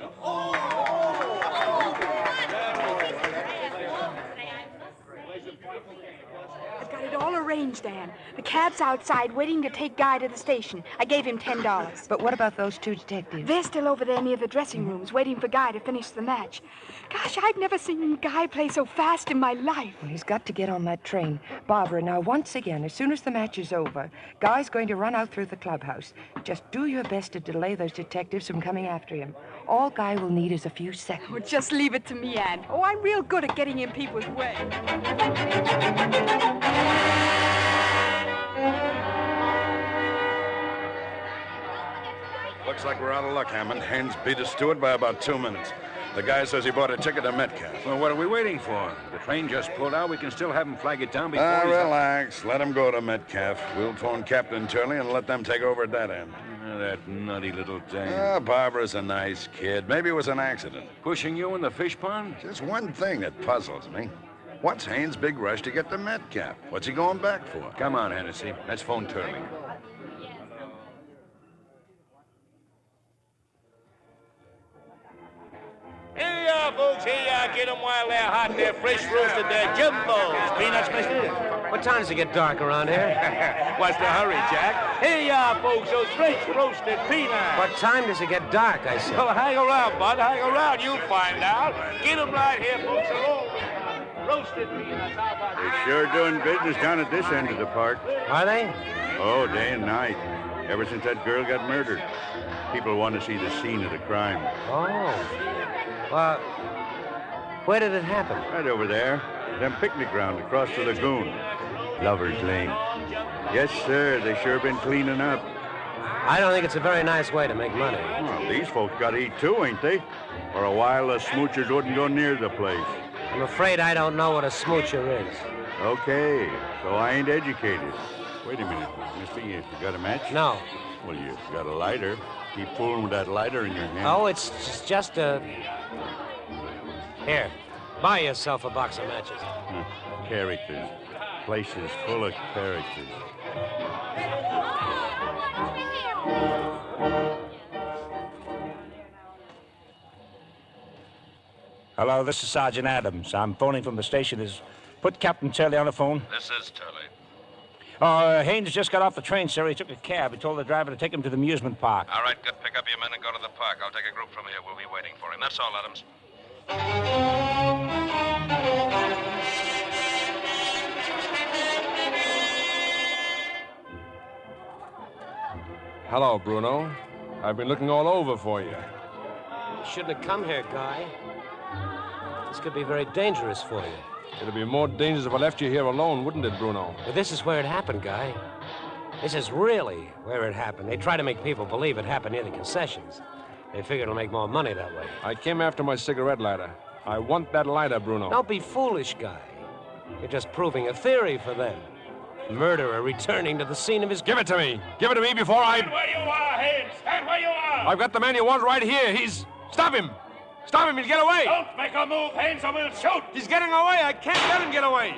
I've got it all arranged, Anne. The cab's outside waiting to take Guy to the station. I gave him $10. But what about those two detectives? They're still over there near the dressing rooms, waiting for Guy to finish the match. Gosh, I've never seen Guy play so fast in my life. Well, he's got to get on that train. Barbara, now, once again, as soon as the match is over, Guy's going to run out through the clubhouse. Just do your best to delay those detectives from coming after him. All Guy will need is a few seconds. Oh, just leave it to me, Anne. Oh, I'm real good at getting in people's way. Looks like we're out of luck, Hammond. Haynes beat us to it by about 2 minutes. The guy says he bought a ticket to Metcalf. Well, what are we waiting for? The train just pulled out. We can still have him flag it down before he's... Relax. Let him go to Metcalf. We'll phone Captain Turley and let them take over at that end. That nutty little thing. Barbara's a nice kid. Maybe it was an accident. Pushing you in the fish pond? Just one thing that puzzles me. What's Haynes' big rush to get to Metcalf? What's he going back for? Come on, Hennessy. Let's phone Turley. Here, folks, here, get them while they're hot. They're fresh roasted, they're jumbos. Peanuts, mister? What time does it get dark around here? What's the hurry, Jack? Here, folks, those fresh roasted peanuts. What time does it get dark, I said? Well, hang around, bud, hang around. You'll find out. Get them right here, folks, along with roasted peanuts. How about They're sure doing business down at this end of the park. Are they? Oh, day and night. Ever since that girl got murdered. People want to see the scene of the crime. Oh. Well, where did it happen? Right over there. Them picnic ground across the lagoon. Lover's Lane. Yes, sir. They sure been cleaning up. I don't think it's a very nice way to make money. Well, these folks got to eat too, ain't they? For a while, the smoochers wouldn't go near the place. I'm afraid I don't know what a smoocher is. Okay, so I ain't educated. Wait a minute, mister. You got a match? No. Well, you got a lighter. Keep fooling with that lighter in your hand. Oh, it's just a... Here, buy yourself a box of matches. Characters. Place is full of characters. Hello, this is Sergeant Adams. I'm phoning from the station. Put Captain Turley on the phone. This is Turley. Haynes just got off the train, sir. He took a cab. He told the driver to take him to the amusement park. All right, good. Pick up your men and go to the park. I'll take a group from here. We'll be waiting for him. That's all, Adams. Hello, Bruno. I've been looking all over for you. You shouldn't have come here, Guy. This could be very dangerous for you. It'd be more dangerous if I left you here alone, wouldn't it, Bruno? But this is where it happened, Guy. This is really where it happened. They try to make people believe it happened near the concessions. They figure it'll make more money that way. I came after my cigarette lighter. I want that lighter, Bruno. Don't be foolish, Guy. You're just proving a theory for them. Murderer returning to the scene of his... Give it to me. Give it to me before I... Stand where you are, Haynes. Stand where you are. I've got the man you want right here. He's... Stop him. Stop him. He'll get away. Don't make a move, Haynes, or we'll shoot. He's getting away. I can't let him get away.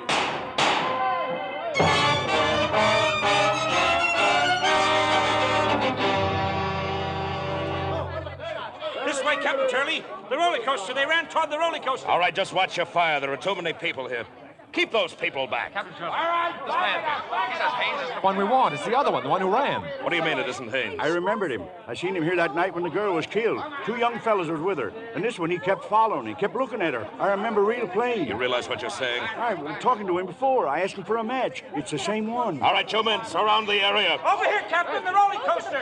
This way, Captain Turley. The roller coaster. They ran toward the roller coaster. All right, just watch your fire. There are too many people here. Keep those people back. Captain Turley. All right, this man. He says Haynes is the one we want. It's the other one, the one who ran. What do you mean it isn't Haynes? I remembered him. I seen him here that night when the girl was killed. Two young fellas was with her. And this one, he kept following. He kept looking at her. I remember real plain. You realize what you're saying? I was talking to him before. I asked him for a match. It's the same one. All right, you men, surround the area. Over here, Captain, the roller coaster.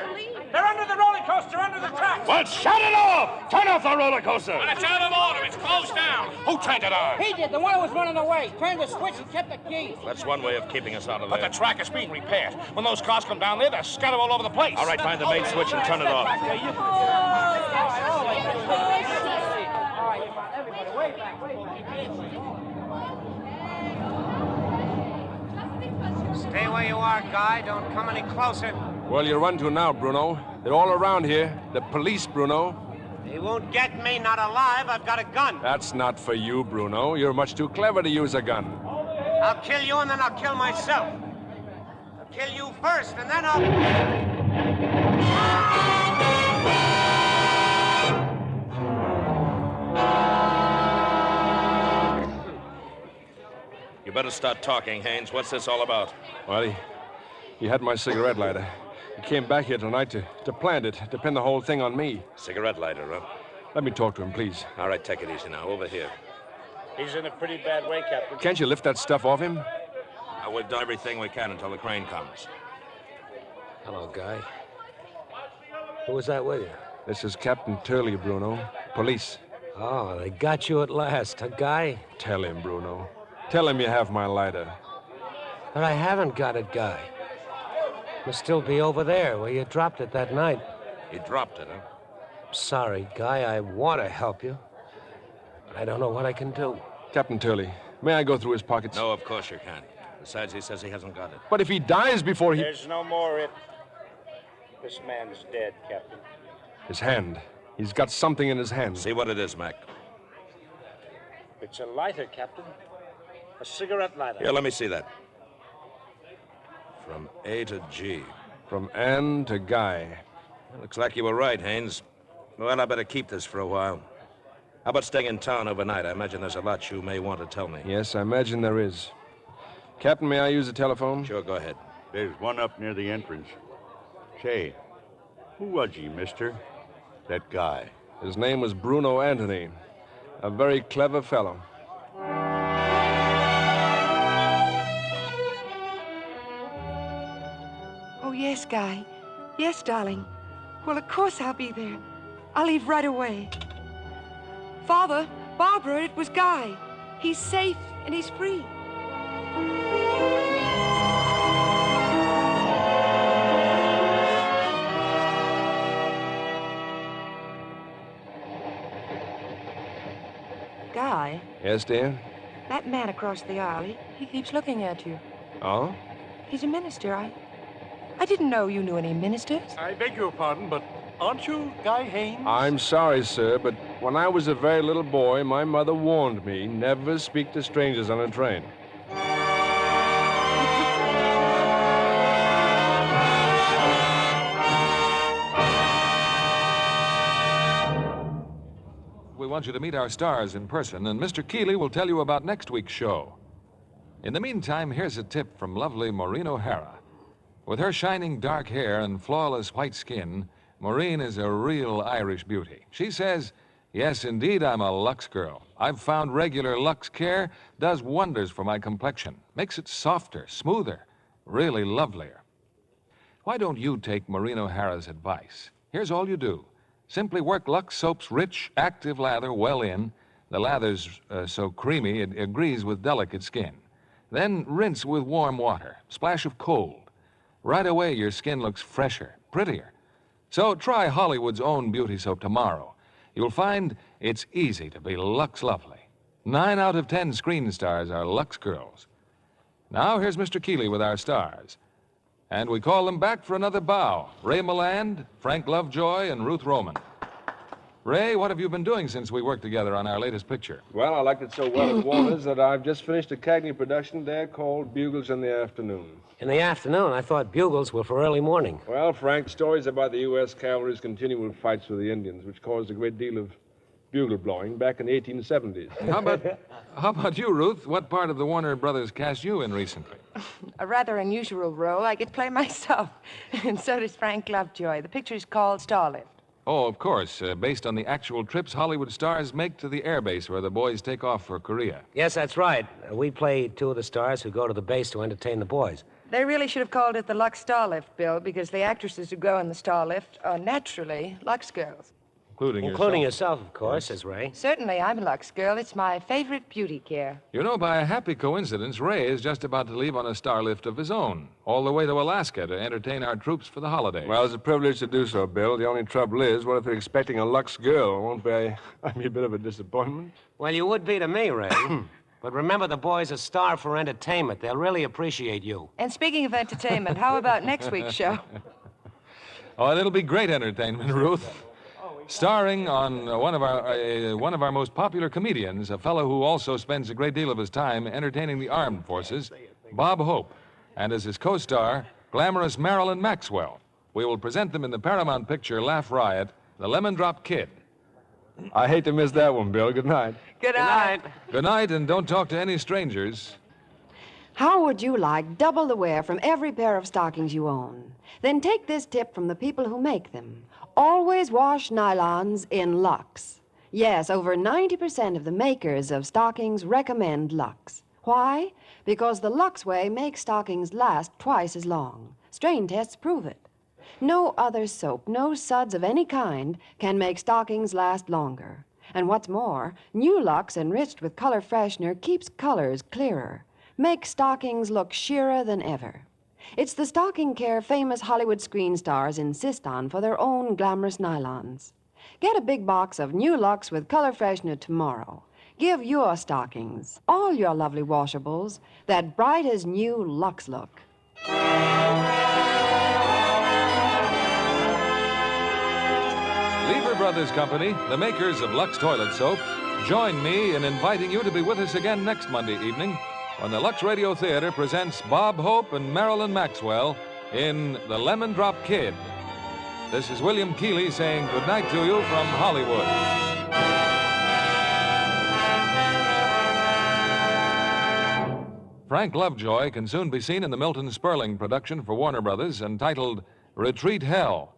They're under the roller coaster, under the tracks. Well, shut it off! Turn off the roller coaster. Well, it's out of order. It's closed down. Who turned it on? He did. The one who was running away. Turned the switch and kept the key. That's one way of keeping us out of there. But the track is being repaired. When those cars come down there, they're scattered all over the place. All right, find the main switch and turn it off. Stay where you are, Guy. Don't come any closer. Well, you run to now, Bruno. They're all around here. The police, Bruno. They won't get me, not alive. I've got a gun. That's not for you, Bruno. You're much too clever to use a gun. I'll kill you, and then I'll kill myself. I'll kill you first, and then I'll... You better start talking, Haynes. What's this all about? Well, he had my cigarette lighter. He came back here tonight to plant it, to pin the whole thing on me. Cigarette lighter, huh? Let me talk to him, please. All right, take it easy now. Over here. He's in a pretty bad way, Captain. Can't you lift that stuff off him? We've done everything we can until the crane comes. Hello, Guy. Who was that with you? This is Captain Turley, Bruno. Police. Oh, they got you at last, huh, Guy? Tell him, Bruno. Tell him you have my lighter. But I haven't got it, Guy. Must still be over there where you dropped it that night. You dropped it, huh? Sorry, Guy. I want to help you. I don't know what I can do. Captain Turley, may I go through his pockets? No, of course you can't. Besides, he says he hasn't got it. But if he dies before he... There's no more if... This man's dead, Captain. His hand. He's got something in his hand. See what it is, Mac. It's a lighter, Captain. A cigarette lighter. Here, let me see that. From A to G. From Ann to Guy. Looks like you were right, Haynes. Well, I better keep this for a while. How about staying in town overnight? I imagine there's a lot you may want to tell me. Yes, I imagine there is. Captain, may I use the telephone? Sure, go ahead. There's one up near the entrance. Say, who was he, mister? That guy. His name was Bruno Anthony. A very clever fellow. Oh, yes, Guy. Yes, darling. Well, of course I'll be there. I'll leave right away. Father, Barbara, it was Guy. He's safe and he's free. Guy? Yes, dear? That man across the aisle, he keeps looking at you. Oh? He's a minister. I didn't know you knew any ministers. I beg your pardon, but aren't you Guy Haynes? I'm sorry, sir, but when I was a very little boy, my mother warned me never speak to strangers on a train. We want you to meet our stars in person, and Mr. Keeley will tell you about next week's show. In the meantime, here's a tip from lovely Maureen O'Hara. With her shining dark hair and flawless white skin, Maureen is a real Irish beauty. She says, yes, indeed, I'm a Lux girl. I've found regular Lux care does wonders for my complexion. Makes it softer, smoother, really lovelier. Why don't you take Maureen O'Hara's advice? Here's all you do. Simply work Lux Soap's rich, active lather well in. The lather's so creamy it agrees with delicate skin. Then rinse with warm water, splash of cold. Right away, your skin looks fresher, prettier. So try Hollywood's own beauty soap tomorrow. You'll find it's easy to be Lux lovely. 9 out of 10 screen stars are Lux girls. Now here's Mr. Keeley with our stars. And we call them back for another bow. Ray Milland, Frank Lovejoy, and Ruth Roman. Ray, what have you been doing since we worked together on our latest picture? Well, I liked it so well at Warner's that I've just finished a Cagney production there called Bugles in the Afternoon. In the afternoon? I thought bugles were for early morning. Well, Frank, stories about the U.S. cavalry's continual fights with the Indians, which caused a great deal of bugle blowing back in the 1870s. How about you, Ruth? What part of the Warner Brothers cast you in recently? A rather unusual role. I get to play myself. And so does Frank Lovejoy. The picture is called Starlift. Oh, of course, based on the actual trips Hollywood stars make to the air base where the boys take off for Korea. Yes, that's right. We play two of the stars who go to the base to entertain the boys. They really should have called it the Lux Starlift, Bill, because the actresses who go in the Starlift are naturally Lux girls. Including yourself, of course, says Ray. Certainly, I'm a Lux girl. It's my favorite beauty care. You know, by a happy coincidence, Ray is just about to leave on a starlift of his own, all the way to Alaska to entertain our troops for the holidays. Well, it's a privilege to do so, Bill. The only trouble is, what if they're expecting a Lux girl? Won't be a bit of a disappointment? Well, you would be to me, Ray. But remember, the boys are starved for entertainment. They'll really appreciate you. And speaking of entertainment, how about next week's show? Oh, it'll be great entertainment, Ruth. Starring on one of our most popular comedians, a fellow who also spends a great deal of his time entertaining the armed forces, Bob Hope, and as his co-star, glamorous Marilyn Maxwell. We will present them in the Paramount picture Laugh Riot, The Lemon Drop Kid. I hate to miss that one, Bill. Good night. Good night. Good night, and don't talk to any strangers. How would you like double the wear from every pair of stockings you own? Then take this tip from the people who make them. Always wash nylons in Lux. Yes, over 90% of the makers of stockings recommend Lux. Why? Because the Lux way makes stockings last twice as long. Strain tests prove it. No other soap, no suds of any kind, can make stockings last longer. And what's more, new Lux enriched with color freshener keeps colors clearer, makes stockings look sheerer than ever. It's the stocking care famous Hollywood screen stars insist on for their own glamorous nylons. Get a big box of new Lux with color freshener tomorrow. Give your stockings, all your lovely washables, that bright as new Lux look. Lever Brothers Company, the makers of Lux Toilet Soap, join me in inviting you to be with us again next Monday evening when the Lux Radio Theater presents Bob Hope and Marilyn Maxwell in The Lemon Drop Kid. This is William Keeley saying goodnight to you from Hollywood. Frank Lovejoy can soon be seen in the Milton Sperling production for Warner Brothers entitled Retreat Hell.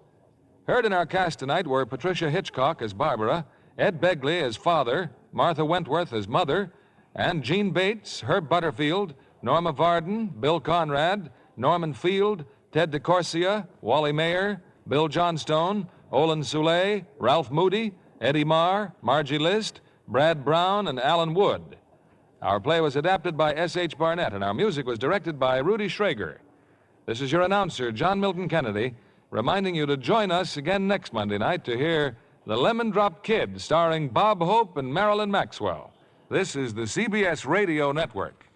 Heard in our cast tonight were Patricia Hitchcock as Barbara, Ed Begley as father, Martha Wentworth as mother, and Gene Bates, Herb Butterfield, Norma Varden, Bill Conrad, Norman Field, Ted DeCorsia, Wally Mayer, Bill Johnstone, Olin Soule, Ralph Moody, Eddie Marr, Margie List, Brad Brown, and Alan Wood. Our play was adapted by S.H. Barnett, and our music was directed by Rudy Schrager. This is your announcer, John Milton Kennedy, reminding you to join us again next Monday night to hear The Lemon Drop Kid, starring Bob Hope and Marilyn Maxwell. This is the CBS Radio Network.